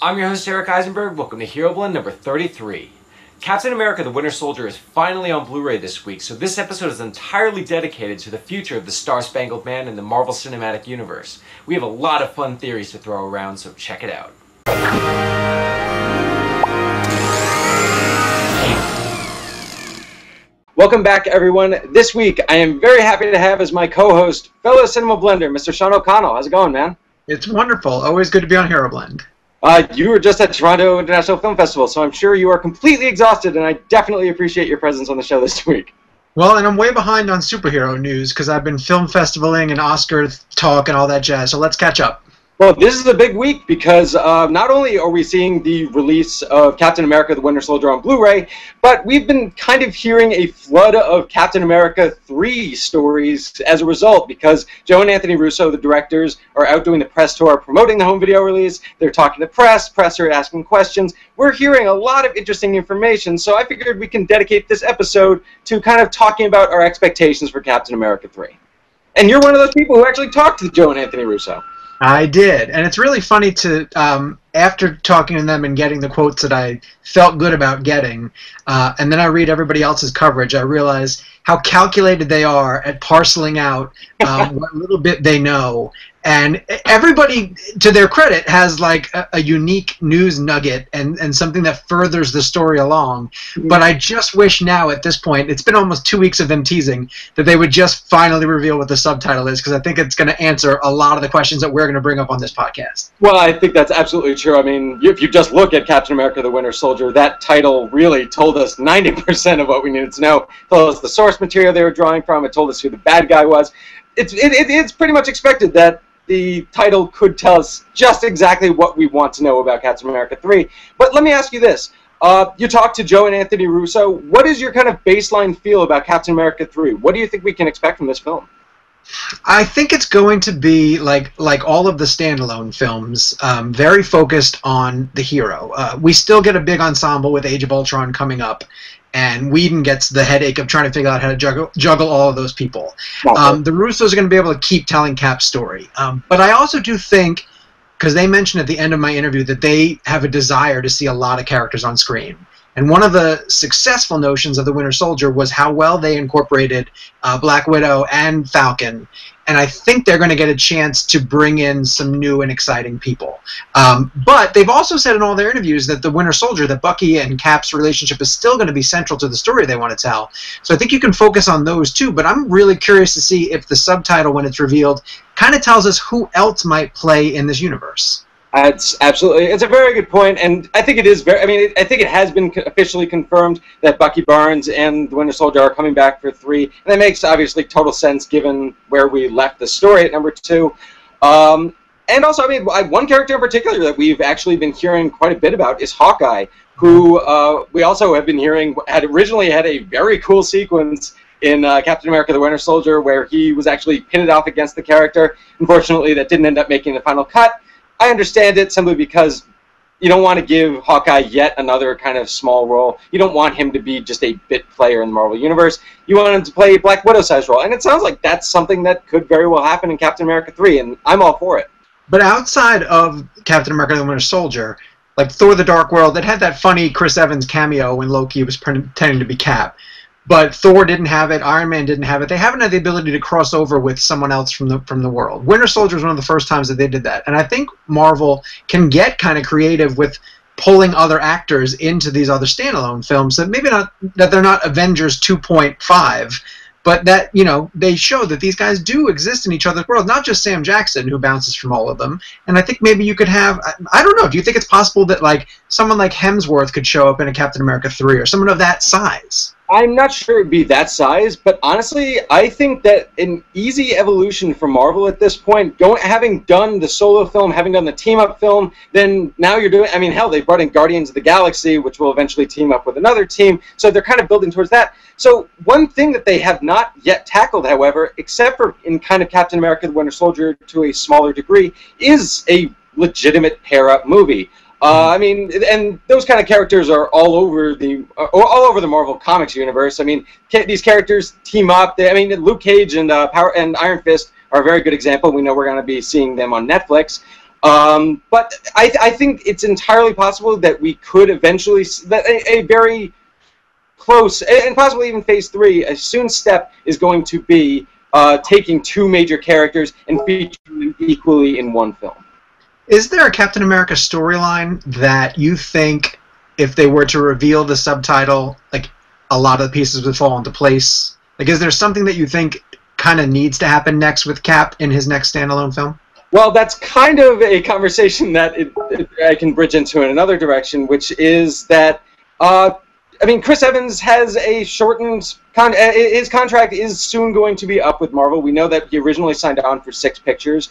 I'm your host, Eric Eisenberg. Welcome to Hero Blend number 33. Captain America the Winter Soldier is finally on Blu-ray this week, so this episode is entirely dedicated to the future of the Star-Spangled Man in the Marvel Cinematic Universe. We have a lot of fun theories to throw around, so check it out. Welcome back, everyone. This week, I am very happy to have as my co-host, fellow cinema blender, Mr. Sean O'Connell. How's it going, man? It's wonderful. Always good to be on Hero Blend. You were just at Toronto International Film Festival, so I'm sure you are completely exhausted, and I definitely appreciate your presence on the show this week. Well, and I'm way behind on superhero news because I've been film festivaling and Oscar talk and all that jazz, so let's catch up. Well, this is a big week because not only are we seeing the release of Captain America the Winter Soldier on Blu-ray, but we've been kind of hearing a flood of Captain America 3 stories as a result, because Joe and Anthony Russo, the directors, are out doing the press tour promoting the home video release. They're talking to press are asking questions. We're hearing a lot of interesting information, so I figured we can dedicate this episode to kind of talking about our expectations for Captain America 3. And you're one of those people who actually talked to Joe and Anthony Russo. I did, and it's really funny to, after talking to them and getting the quotes that I felt good about getting, and then I read everybody else's coverage, I realize how calculated they are at parceling out what little bit they know. And everybody, to their credit, has like a unique news nugget and something that furthers the story along. But I just wish now, at this point, it's been almost 2 weeks of them teasing, that they would just finally reveal what the subtitle is, because I think it's going to answer a lot of the questions that we're going to bring up on this podcast. Well, I think that's absolutely true. I mean, if you just look at Captain America the Winter Soldier, that title really told us 90% of what we needed to know. It told us the source material they were drawing from. It told us who the bad guy was. It's pretty much expected that the title could tell us just exactly what we want to know about Captain America 3. But let me ask you this. You talked to Joe and Anthony Russo. What is your kind of baseline feel about Captain America 3? What do you think we can expect from this film? I think it's going to be like all of the standalone films, very focused on the hero. We still get a big ensemble with Age of Ultron coming up, and Whedon gets the headache of trying to figure out how to juggle all of those people. The Russos are going to be able to keep telling Cap's story. But I also do think, because they mentioned at the end of my interview that they have a desire to see a lot of characters on screen. And one of the successful notions of the Winter Soldier was how well they incorporated Black Widow and Falcon. And I think they're going to get a chance to bring in some new and exciting people. But they've also said in all their interviews that the Winter Soldier, that Bucky and Cap's relationship is still going to be central to the story they want to tell. So I think you can focus on those too. But I'm really curious to see if the subtitle, when it's revealed, kind of tells us who else might play in this universe. It's a very good point, and I think it is very. I mean, I think it has been officially confirmed that Bucky Barnes and the Winter Soldier are coming back for 3, and that makes obviously total sense given where we left the story at number 2. And also, I mean, one character in particular that we've actually been hearing quite a bit about is Hawkeye, who we also have been hearing originally had a very cool sequence in Captain America the Winter Soldier where he was actually pitted off against the character. Unfortunately, that didn't end up making the final cut. I understand it simply because you don't want to give Hawkeye yet another kind of small role. You don't want him to be just a bit player in the Marvel Universe. You want him to play a Black Widow-sized role. And it sounds like that's something that could very well happen in Captain America 3, and I'm all for it. But outside of Captain America the Winter Soldier, like Thor the Dark World, it had that funny Chris Evans cameo when Loki was pretending to be Cap. But Thor didn't have it, Iron Man didn't have it. They haven't had the ability to cross over with someone else from the world. Winter Soldier was one of the first times that they did that. And I think Marvel can get kind of creative with pulling other actors into these other standalone films that maybe not that they're not Avengers 2.5, but that, you know, they show that these guys do exist in each other's world, not just Sam Jackson, who bounces from all of them. And I think maybe you could have, I don't know, do you think it's possible that like someone like Hemsworth could show up in a Captain America 3 or someone of that size? I'm not sure it'd be that size, but honestly, I think that an easy evolution for Marvel at this point, having done the solo film, having done the team-up film, then now you're doing, I mean, hell, they brought in Guardians of the Galaxy, which will eventually team up with another team, so they're kind of building towards that. So one thing that they have not yet tackled, however, except for in kind of Captain America the Winter Soldier to a smaller degree, is a legitimate pair-up movie. I mean, and those kind of characters are all over the Marvel Comics universe. I mean, these characters team up. I mean, Luke Cage and Iron Fist are a very good example. We know we're going to be seeing them on Netflix. But I think it's entirely possible that we could eventually that a very close and possibly even Phase 3 a soon step is going to be taking two major characters and featuring them equally in one film. Is there a Captain America storyline that you think, if they were to reveal the subtitle, like a lot of the pieces would fall into place? Like, is there something that you think kind of needs to happen next with Cap in his next standalone film? Well, that's kind of a conversation that I can bridge into in another direction, which is that, I mean, Chris Evans has a shortened his contract is soon going to be up with Marvel. We know that he originally signed on for 6 pictures,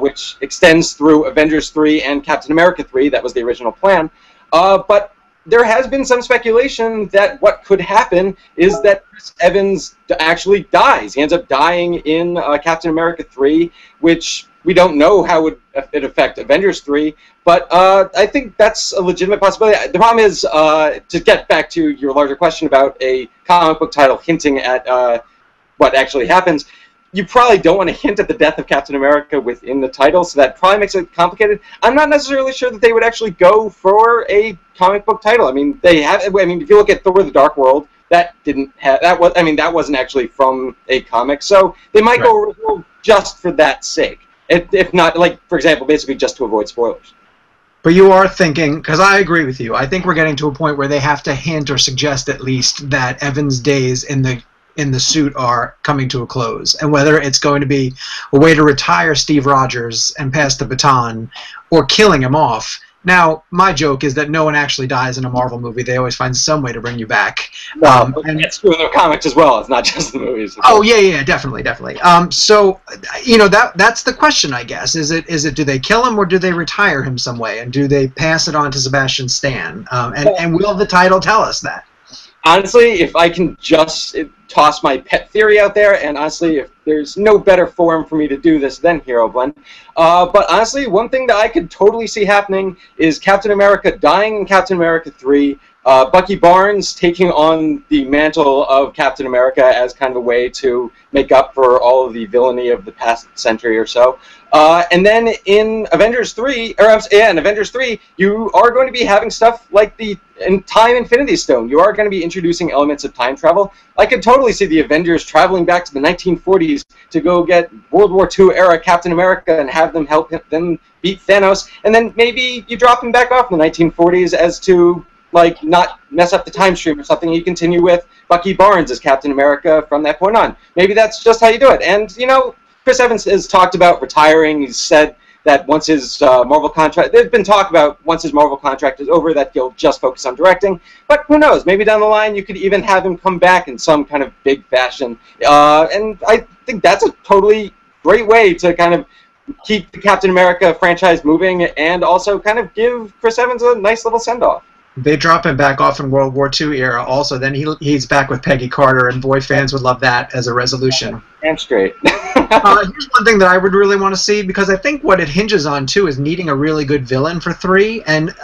which extends through Avengers 3 and Captain America 3. That was the original plan. But there has been some speculation that what could happen is that Chris Evans actually dies. He ends up dying in Captain America 3, which we don't know how it would affect Avengers 3, but I think that's a legitimate possibility. The problem is, to get back to your larger question about a comic book title hinting at what actually happens, you probably don't want to hint at the death of Captain America within the title, so that probably makes it complicated. I'm not necessarily sure that they would actually go for a comic book title. I mean, they have. I mean, if you look at Thor: The Dark World, that didn't have that was. I mean, that wasn't actually from a comic, so they might go original just for that sake. If not, like, for example, basically just to avoid spoilers. But you are thinking, because I agree with you, I think we're getting to a point where they have to hint or suggest at least that Evans' days in the suit are coming to a close, and whether it's going to be a way to retire Steve Rogers and pass the baton, or killing him off. Now, my joke is that no one actually dies in a Marvel movie. They always find some way to bring you back. Well, and it's true in their comics as well. It's not just the movies. Oh, yeah, definitely. So, you know, that's the question, I guess. Is it do they kill him or do they retire him some way? And do they pass it on to Sebastian Stan? And will the title tell us that? Honestly, if I can just toss my pet theory out there, and honestly, if there's no better forum for me to do this than Hero Blend, but honestly, one thing that I could totally see happening is Captain America dying in Captain America 3, Bucky Barnes taking on the mantle of Captain America as kind of a way to make up for all of the villainy of the past century or so. And then in Avengers 3, you are going to be having stuff like the Time Infinity Stone. You are going to be introducing elements of time travel. I could totally see the Avengers traveling back to the 1940s to go get World War II era Captain America and have them help them beat Thanos, and then maybe you drop him back off in the 1940s as to, like, not mess up the time stream or something. You continue with Bucky Barnes as Captain America from that point on. Maybe that's just how you do it. And, you know, Chris Evans has talked about retiring. He's said that once his Marvel contract, there's been talk about once his Marvel contract is over that he'll just focus on directing. But who knows? Maybe down the line you could even have him come back in some kind of big fashion. And I think that's a totally great way to kind of keep the Captain America franchise moving and also kind of give Chris Evans a nice little send-off. They drop him back off in World War II era also, then he's back with Peggy Carter, and boy, fans would love that as a resolution. And straight. Here's one thing that I would really want to see, because I think what it hinges on, too, is needing a really good villain for 3, and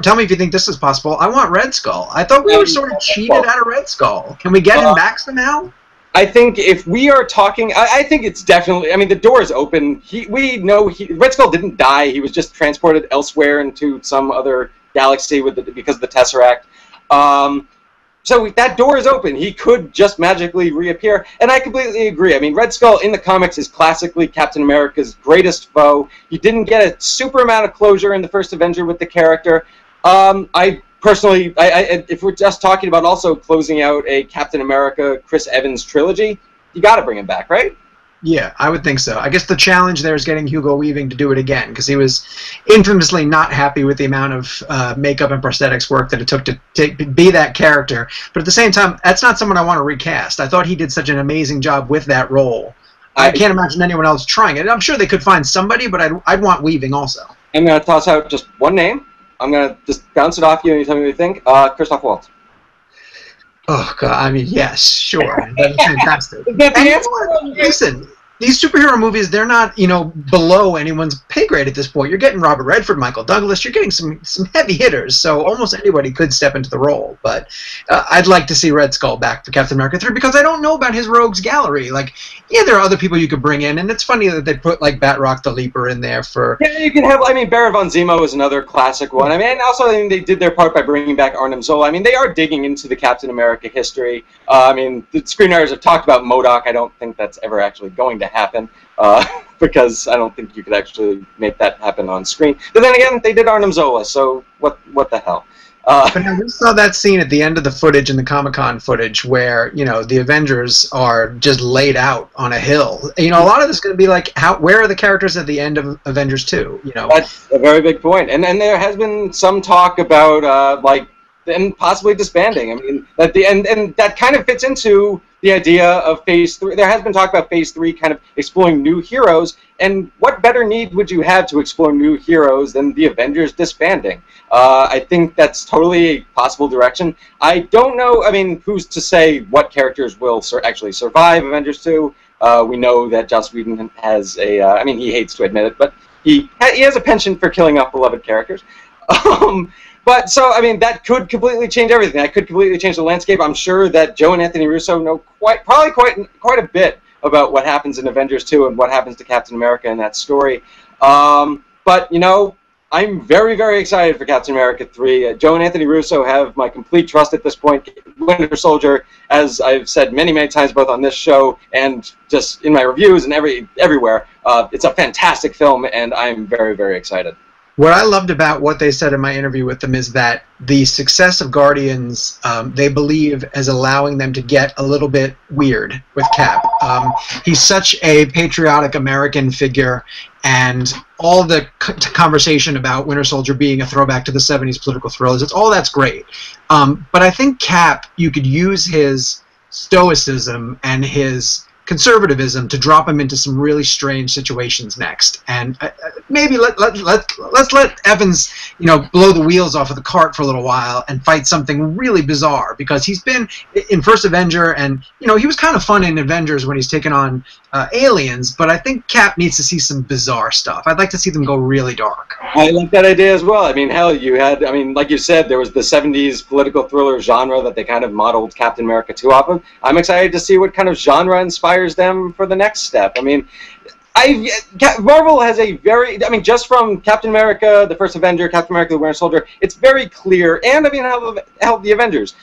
tell me if you think this is possible. I want Red Skull. I thought we were sort of cheated out of Red Skull. Can we get him back somehow? I think if we are talking, I think it's definitely, I mean, the door is open. We know Red Skull didn't die. He was just transported elsewhere into some other galaxy because of the Tesseract. So that door is open. He could just magically reappear, and I completely agree. I mean, Red Skull in the comics is classically Captain America's greatest foe. You didn't get a super amount of closure in the first Avenger with the character. I personally, if we're just talking about also closing out a Captain America Chris Evans trilogy, you got to bring him back, right? Yeah, I would think so. I guess the challenge there is getting Hugo Weaving to do it again, because he was infamously not happy with the amount of makeup and prosthetics work that it took to be that character. But at the same time, that's not someone I want to recast. I thought he did such an amazing job with that role. I can't imagine anyone else trying it. I'm sure they could find somebody, but I'd want Weaving also. I'm going to toss out just one name. I'm going to just bounce it off you and you tell me what you think. Christoph Waltz. Oh, God. I mean, yes, sure. That's fantastic. Is that the answer? Listen, these superhero movies, they're not, you know, below anyone's pay grade at this point. You're getting Robert Redford, Michael Douglas. You're getting some heavy hitters, so almost anybody could step into the role. But I'd like to see Red Skull back for Captain America 3 because I don't know about his rogues gallery. Like, yeah, there are other people you could bring in, and it's funny that they put, like, Batroc the Leaper in there for... Yeah, you can have, I mean, Barrett von Zemo is another classic one. I mean, and also, I mean, they did their part by bringing back Arnim Zola. I mean, they are digging into the Captain America history. I mean, the screenwriters have talked about MODOK. I don't think that's ever actually going to happen because I don't think you could actually make that happen on screen. But then again, they did Arnim Zola, so what the hell? But now we saw that scene at the end of the footage in the Comic-Con footage where, you know, the Avengers are just laid out on a hill. You know, a lot of this is going to be like, where are the characters at the end of Avengers 2? You know, that's a very big point. And there has been some talk about like, and possibly disbanding. I mean, and that kind of fits into the idea of Phase 3. There has been talk about Phase 3 kind of exploring new heroes, and what better need would you have to explore new heroes than the Avengers disbanding? I think that's totally a possible direction. I don't know, I mean, who's to say what characters will actually survive Avengers 2? We know that Joss Whedon has a, I mean, he hates to admit it, but he has a penchant for killing off beloved characters. But so, I mean, that could completely change everything. That could completely change the landscape. I'm sure that Joe and Anthony Russo know probably quite a bit about what happens in Avengers 2 and what happens to Captain America in that story. But, you know, I'm very, very excited for Captain America 3. Joe and Anthony Russo have my complete trust at this point. Winter Soldier, as I've said many, many times, both on this show and just in my reviews and everywhere, it's a fantastic film, and I'm very, very excited. What I loved about what they said in my interview with them is that the success of Guardians, they believe, is allowing them to get a little bit weird with Cap. He's such a patriotic American figure, and all the conversation about Winter Soldier being a throwback to the 70s political thrillers, all that's great. But I think Cap, you could use his stoicism and his conservatism to drop him into some really strange situations next, and maybe let's let Evans, you know, blow the wheels off of the cart for a little while and fight something really bizarre, because he's been in First Avenger, and you know, he was kind of fun in Avengers when he's taken on aliens, but I think Cap needs to see some bizarre stuff. I'd like to see them go really dark. I like that idea as well. I mean, hell, you had, I mean, like you said, there was the 70s political thriller genre that they kind of modeled Captain America 2 off of. I'm excited to see what kind of genre inspires them for the next step. I mean, Marvel has a very, I mean, just from Captain America, the First Avenger, Captain America, the Winter Soldier, it's very clear, and I mean, how the Avengers.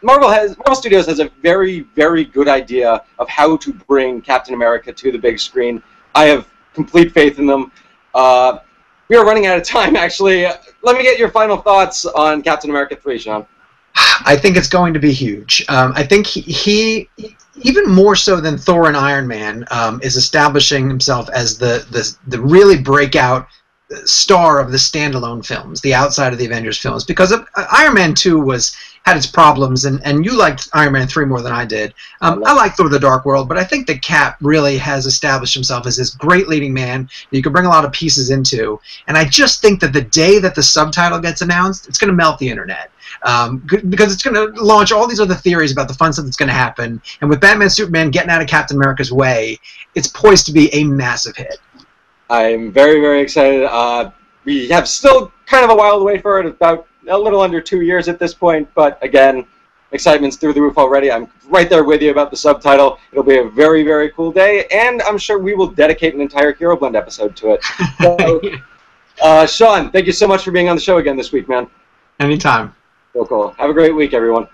Marvel Studios has a very, very good idea of how to bring Captain America to the big screen. I have complete faith in them. We are running out of time, actually. Let me get your final thoughts on Captain America 3, Sean. I think it's going to be huge. I think he even more so than Thor and Iron Man, is establishing himself as the really breakout star of the standalone films, the outside of the Avengers films, because Iron Man 2 had its problems, and you liked Iron Man 3 more than I did. I like Thor: The Dark World, but I think that Cap really has established himself as this great leading man that you can bring a lot of pieces into, and I just think that the day that the subtitle gets announced, it's going to melt the internet. Because it's going to launch all these other theories about the fun stuff that's going to happen, and with Batman Superman getting out of Captain America's way, it's poised to be a massive hit. I'm very, very excited. We have still kind of a while to wait for it, about a little under 2 years at this point, but again, excitement's through the roof already. I'm right there with you about the subtitle. It'll be a very, very cool day, and I'm sure we will dedicate an entire Hero Blend episode to it. So, Sean, thank you so much for being on the show again this week, man. Anytime. Cool. Have a great week, everyone.